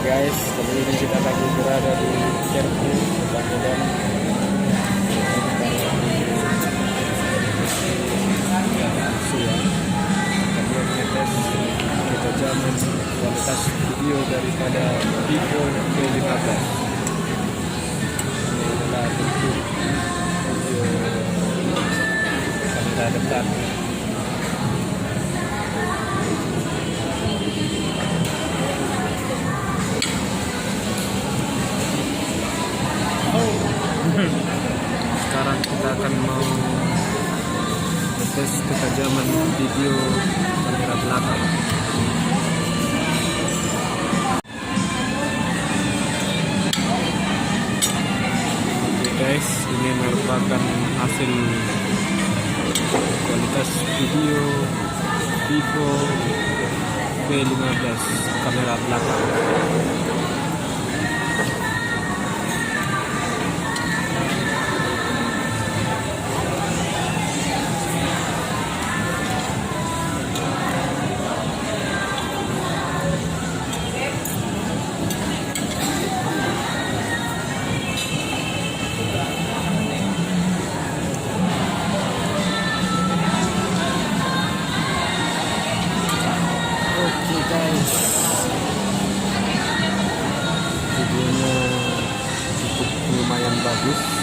guys, kali ini kita lagi berada di Serbu Kota Medan. Kita ngetes ketajaman kualitas video daripada Vivo V15. Ini adalah bentuk video kamera dekat. Sekarang kita akan mau tes ketajaman video kamera belakang. Oke guys, ini merupakan hasil kualitas video Vivo V15 kamera belakang. Oke guys, videonya cukup lumayan bagus.